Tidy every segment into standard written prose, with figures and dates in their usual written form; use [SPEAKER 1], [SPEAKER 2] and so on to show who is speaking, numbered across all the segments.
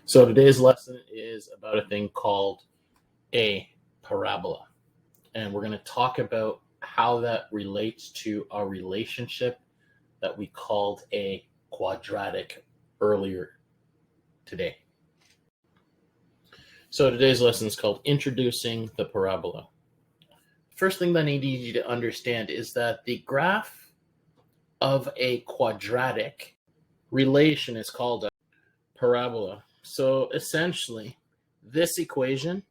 [SPEAKER 1] So today's lesson is about a thing called a parabola. And we're going to talk about how that relates to our relationship that we called a quadratic earlier today. So today's lesson is called Introducing the Parabola. First thing that I need you to understand is that the graph of a quadratic relation is called a parabola. So essentially, this equation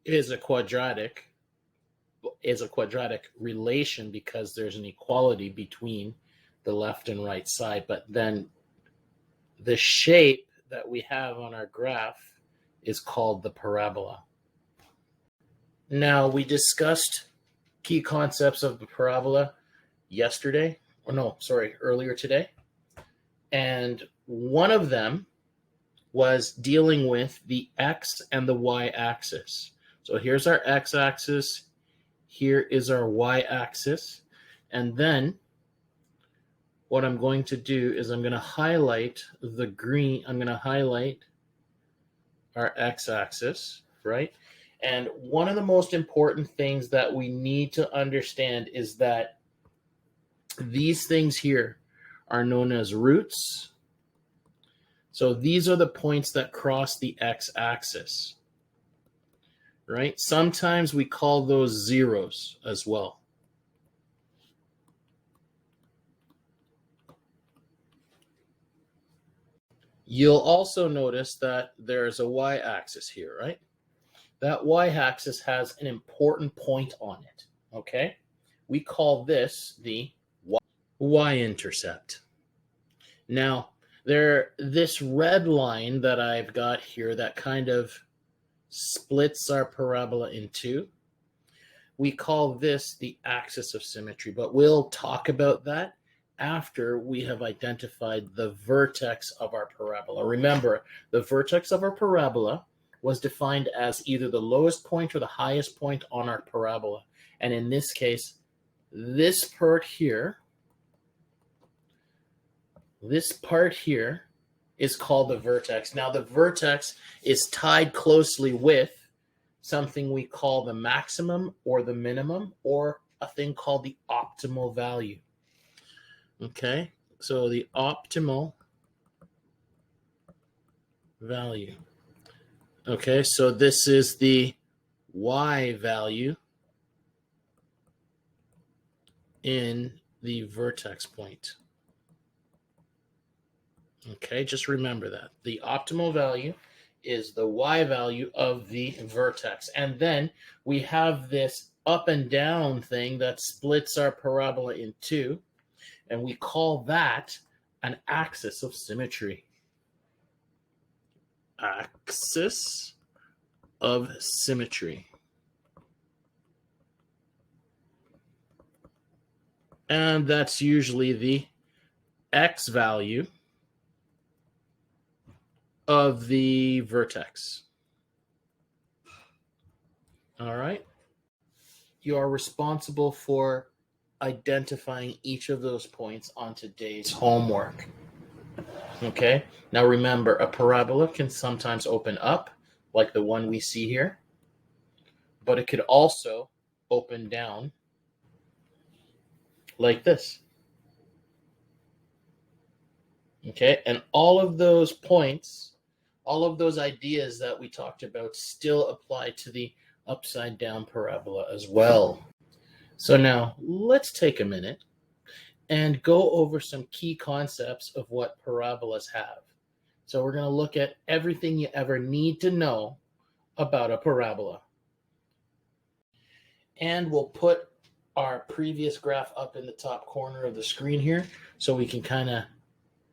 [SPEAKER 1] is a quadratic relation because there's an equality between the left and right side. But then the shape that we have on our graph is called the parabola. Now, we discussed key concepts of the parabola earlier today. And one of them was dealing with the x and the y axis. So here's our x-axis, here is our y-axis, and then what I'm going to do is I'm going to highlight the green, I'm going to highlight our x-axis, right? And one of the most important things that we need to understand is that these things here are known as roots. So these are the points that cross the x-axis, right? Sometimes we call those zeros as well. You'll also notice that there's a y-axis here, right? That y-axis has an important point on it, okay? We call this the Y-intercept. Now, this red line that I've got here that kind of splits our parabola in two, we call this the axis of symmetry, but we'll talk about that after we have identified the vertex of our parabola. Remember, the vertex of our parabola was defined as either the lowest point or the highest point on our parabola. And in this case, this part here is called the vertex. Now, the vertex is tied closely with something we call the maximum or the minimum, or a thing called the optimal value. Okay, so the optimal value. Okay, so this is the y value in the vertex point. Okay, just remember that. The optimal value is the y value of the vertex. And then we have this up and down thing that splits our parabola in two, and we call that an axis of symmetry. Axis of symmetry. And that's usually the x value of the vertex. All right. You are responsible for identifying each of those points on today's homework. Okay. Now remember, a parabola can sometimes open up, like the one we see here, but it could also open down like this. Okay. And all of those points, all of those ideas that we talked about still apply to the upside down parabola as well. So now let's take a minute and go over some key concepts of what parabolas have. So we're going to look at everything you ever need to know about a parabola. And we'll put our previous graph up in the top corner of the screen here so we can kind of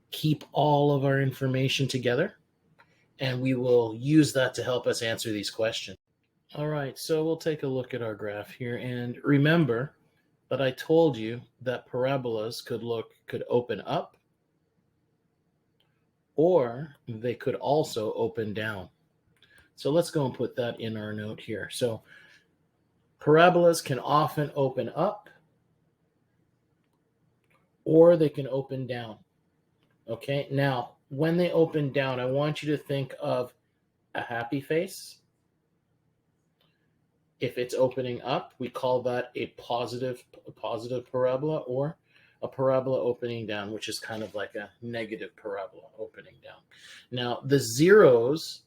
[SPEAKER 1] keep all of our information together. And we will use that to help us answer these questions. All right, so we'll take a look at our graph here. And remember that I told you that parabolas could open up, or they could also open down. So let's go and put that in our note here. So parabolas can often open up or they can open down. Okay, now when they open down, I want you to think of a happy face. If it's opening up, we call that a positive parabola, or a parabola opening down, which is kind of like a negative parabola opening down. Now, the zeros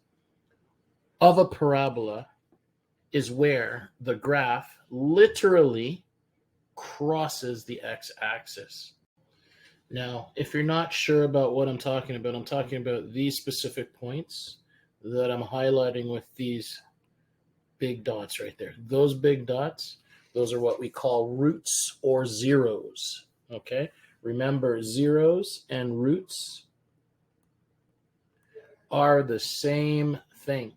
[SPEAKER 1] of a parabola is where the graph literally crosses the x-axis. Now, if you're not sure about what I'm talking about these specific points that I'm highlighting with these big dots right there. Those big dots, those are what we call roots or zeros. Okay? Remember, zeros and roots are the same thing.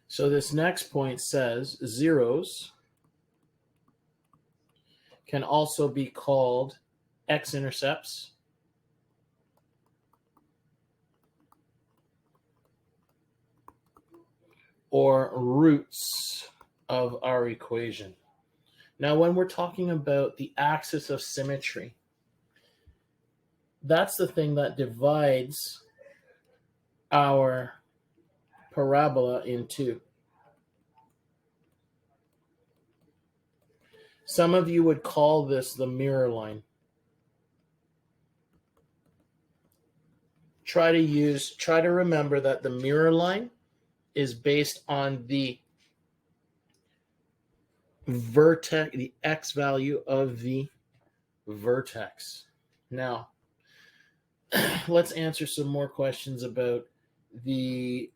[SPEAKER 1] So this next point says zeros can also be called x-intercepts or roots of our equation. Now, when we're talking about the axis of symmetry, that's the thing that divides our parabola in two. Some of you would call this the mirror line. Try to remember that the mirror line is based on the vertex, the x value of the vertex. Now, let's answer some more questions about the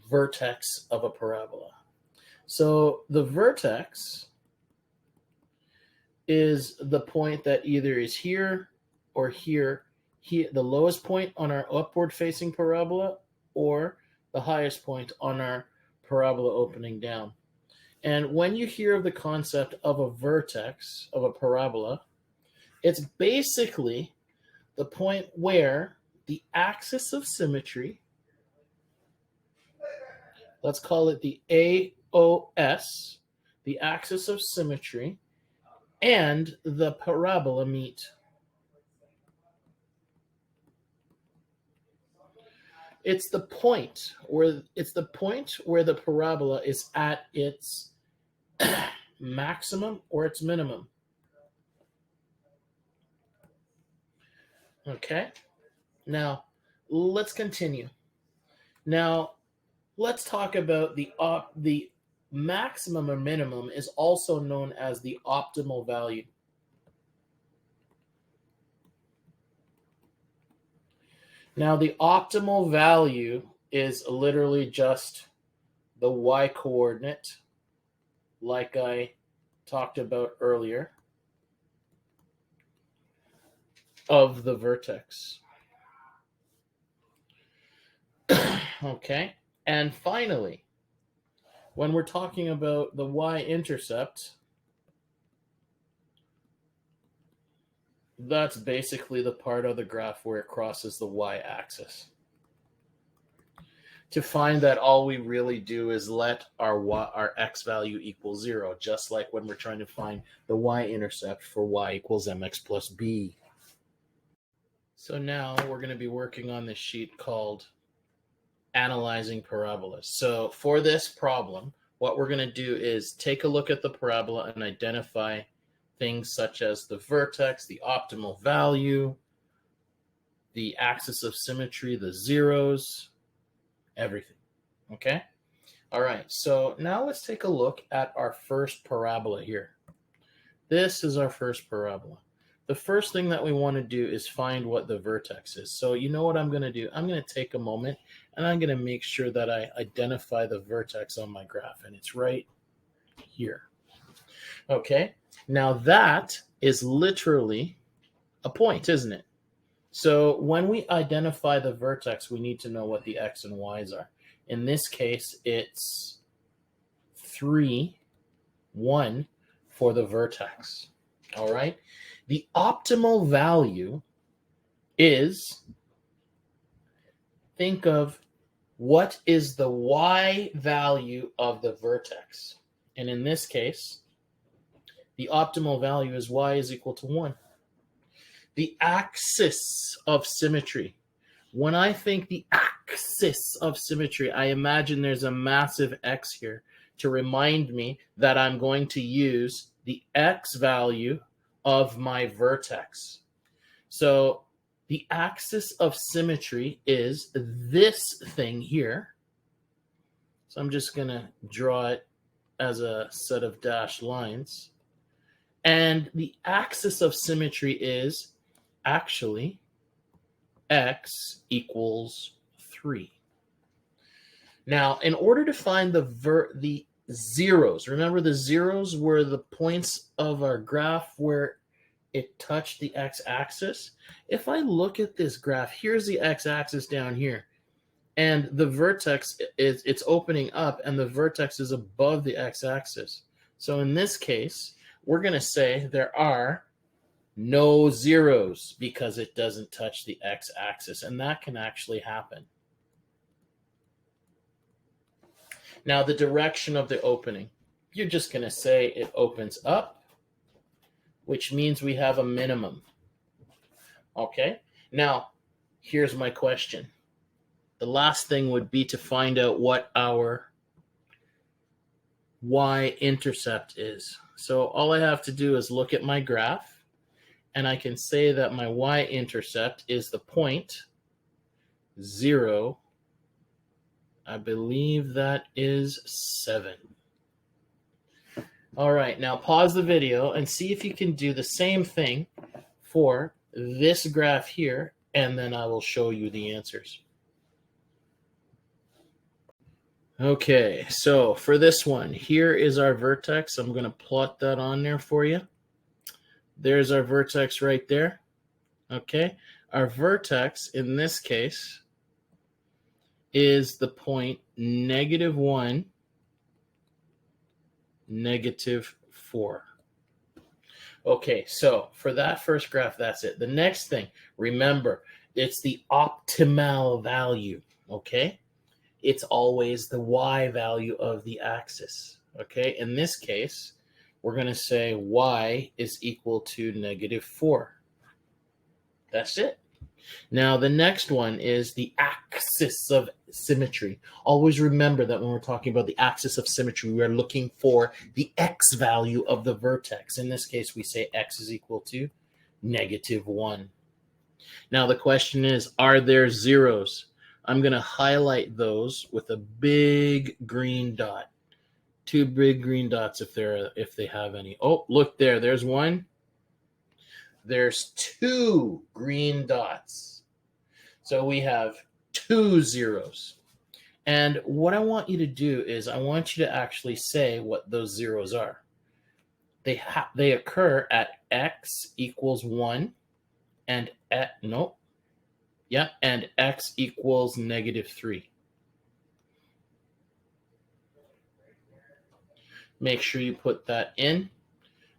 [SPEAKER 1] vertex of a parabola. So the vertex is the point that either is here or here, the lowest point on our upward facing parabola or the highest point on our parabola opening down. And when you hear of the concept of a vertex of a parabola, it's basically the point where the axis of symmetry, let's call it the AOS, the axis of symmetry, and the parabola meet. It's the point where the parabola is at its maximum or its minimum. Okay? Now, let's continue. Now, let's talk about the maximum or minimum is also known as the optimal value. Now, the optimal value is literally just the y-coordinate, like I talked about earlier, of the vertex. Okay, and finally, when we're talking about the y-intercept, that's basically the part of the graph where it crosses the y-axis. To find that, all we really do is let our x value equal 0, just like when we're trying to find the y-intercept for y equals mx plus b. So now we're going to be working on this sheet called Analyzing Parabolas. So for this problem, what we're going to do is take a look at the parabola and identify things such as the vertex, the optimal value, the axis of symmetry, the zeros, everything. Okay? All right, so now let's take a look at our first parabola here. This is our first parabola. The first thing that we want to do is find what the vertex is. So you know what I'm going to do? I'm going to take a moment and I'm going to make sure that I identify the vertex on my graph, and it's right here. Okay, now that is literally a point, isn't it? So when we identify the vertex, we need to know what the x and y's are. In this case, it's 3, 1 for the vertex. All right. The optimal value is, think of what is the y value of the vertex. And in this case, The optimal value is y is equal to 1. The axis of symmetry. When I think the axis of symmetry, I imagine there's a massive x here to remind me that I'm going to use the x value of my vertex. So the axis of symmetry is this thing here. So I'm just going to draw it as a set of dashed lines. And the axis of symmetry is actually x equals 3. Now, in order to find the zeros, remember the zeros were the points of our graph where it touched the x-axis. If I look at this graph, here's the x-axis down here, and the vertex it's opening up, and the vertex is above the x-axis. So in this case, we're going to say there are no zeros because it doesn't touch the x-axis, and that can actually happen. Now, the direction of the opening, you're just going to say it opens up, which means we have a minimum. Okay, now here's my question. The last thing would be to find out what our y-intercept is. So all I have to do is look at my graph, and I can say that my y-intercept is the point 0. I believe that is 7. All right, now pause the video and see if you can do the same thing for this graph here, and then I will show you the answers. Okay, so for this one, here is our vertex. I'm going to plot that on there for you. There's our vertex right there. Okay, our vertex in this case is the point -1, -4. Okay, so for that first graph, that's it. The next thing, remember, it's the optimal value, okay? It's always the y value of the axis, okay? In this case, we're going to say y is equal to -4. That's it. Now, the next one is the axis of symmetry. Always remember that when we're talking about the axis of symmetry, we are looking for the x value of the vertex. In this case, we say x is equal to -1. Now, the question is, are there zeros? I'm going to highlight those with a big green dot. 2 big green dots if they have any. Oh, look there. There's one. There's 2 green dots. So we have 2 zeros. And what I want you to do is I want you to actually say what those zeros are. They occur at x equals 1 and and x equals -3. Make sure you put that in.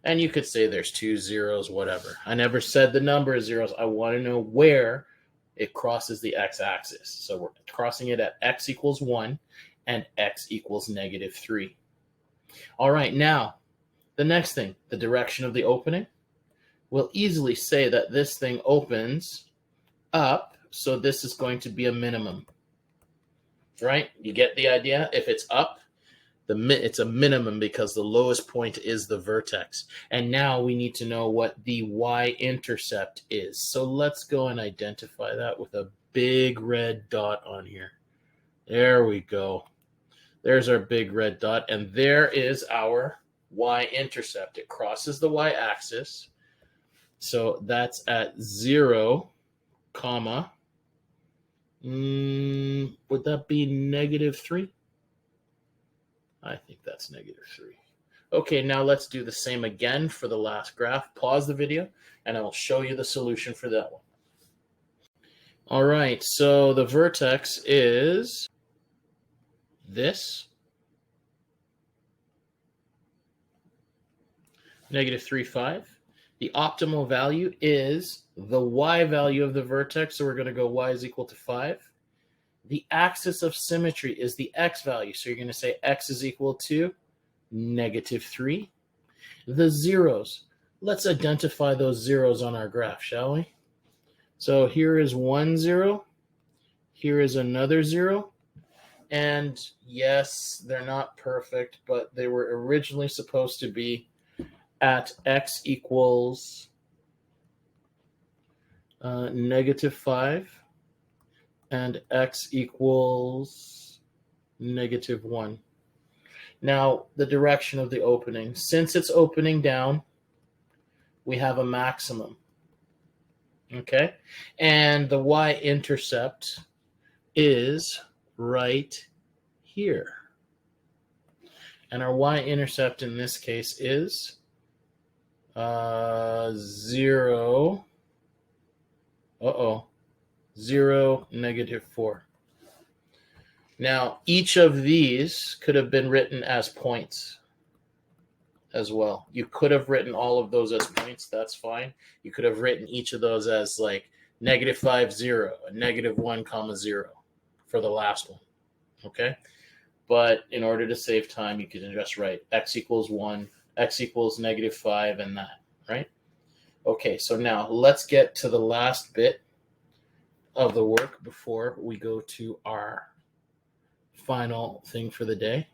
[SPEAKER 1] And you could say there's 2 zeros, whatever. I never said the number of zeros. I want to know where it crosses the x-axis. So we're crossing it at x equals 1 and x equals -3. All right, now, the next thing, the direction of the opening. We'll easily say that this thing opens up, so this is going to be a minimum. Right? You get the idea? If it's up, it's a minimum because the lowest point is the vertex. And now we need to know what the y-intercept is. So let's go and identify that with a big red dot on here. There we go. There's our big red dot. And there is our y-intercept. It crosses the y-axis. So that's at 0, comma. Would that be -3? I think that's -3. Okay, now let's do the same again for the last graph. Pause the video, and I will show you the solution for that one. All right, so the vertex is this, -3, 5. The optimal value is the y value of the vertex, so we're going to go y is equal to 5. The axis of symmetry is the x value. So you're going to say x is equal to -3. The zeros. Let's identify those zeros on our graph, shall we? So here is 1, 0. Here is another 0. And yes, they're not perfect, but they were originally supposed to be at x equals -5 and x equals -1. Now, the direction of the opening. Since it's opening down, we have a maximum. Okay? And the y-intercept is right here. And our y-intercept in this case is 0, 0, -4. Now, each of these could have been written as points as well. You could have written all of those as points. That's fine. You could have written each of those as like -5, 0, and -1, 0 for the last one. Okay? But in order to save time, you can just write x equals 1, x equals -5, and that, right? Okay, so now let's get to the last bit of the work before we go to our final thing for the day.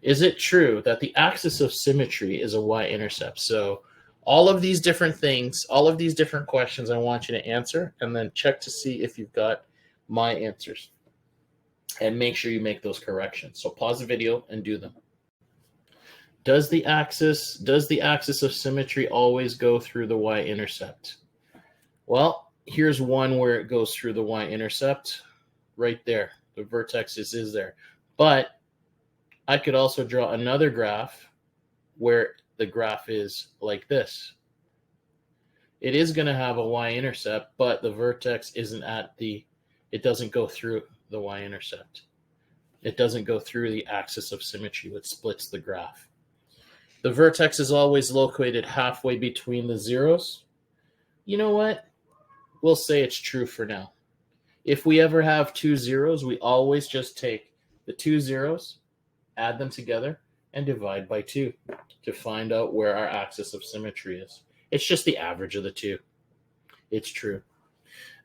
[SPEAKER 1] Is it true that the axis of symmetry is a y-intercept? So all of these different things, all of these different questions I want you to answer, and then check to see if you've got my answers. And make sure you make those corrections. So pause the video and do them. Does the axis of symmetry always go through the y-intercept? Well, here's one where it goes through the y-intercept right there. The vertex is there. But I could also draw another graph where the graph is like this. It is going to have a y-intercept, but the vertex isn't it doesn't go through the y-intercept. It doesn't go through the axis of symmetry, which splits the graph. The vertex is always located halfway between the zeros. You know what? We'll say it's true for now. If we ever have two zeros, we always just take the two zeros, add them together, and divide by 2 to find out where our axis of symmetry is. It's just the average of the two. It's true.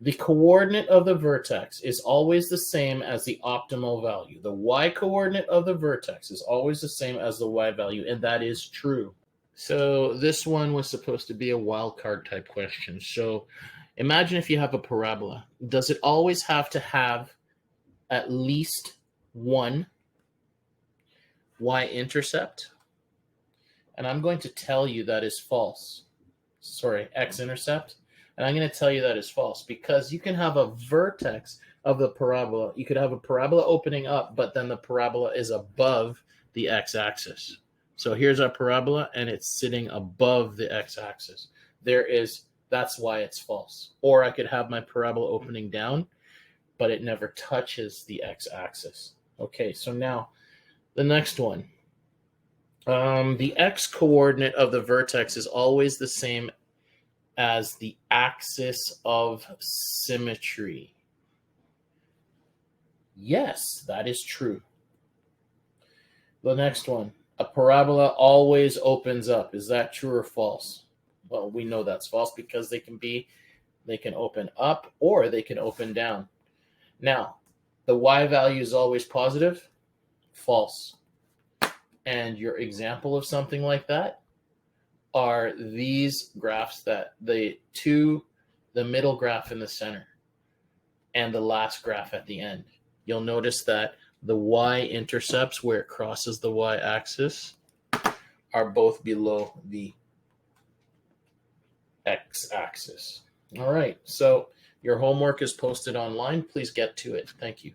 [SPEAKER 1] The coordinate of the vertex is always the same as the optimal value. The y-coordinate of the vertex is always the same as the y value, and that is true. So this one was supposed to be a wildcard type question. So imagine if you have a parabola. Does it always have to have at least one y-intercept? And I'm going to tell you that is false. Sorry, x-intercept. And I'm going to tell you that is false because you can have a vertex of the parabola. You could have a parabola opening up, but then the parabola is above the x-axis. So here's our parabola, and it's sitting above the x-axis. That's why it's false. Or I could have my parabola opening down, but it never touches the x-axis. Okay, so now the next one. The x-coordinate of the vertex is always the same as the axis of symmetry. Yes, that is true. The next one. A parabola always opens up. Is that true or false? Well, we know that's false because they can open up or they can open down. Now, the y value is always positive. False. And your example of something like that are these graphs, that the middle graph in the center and the last graph at the end. You'll notice that the y-intercepts where it crosses the y-axis are both below the x-axis. All right, so your homework is posted online. Please get to it. Thank you.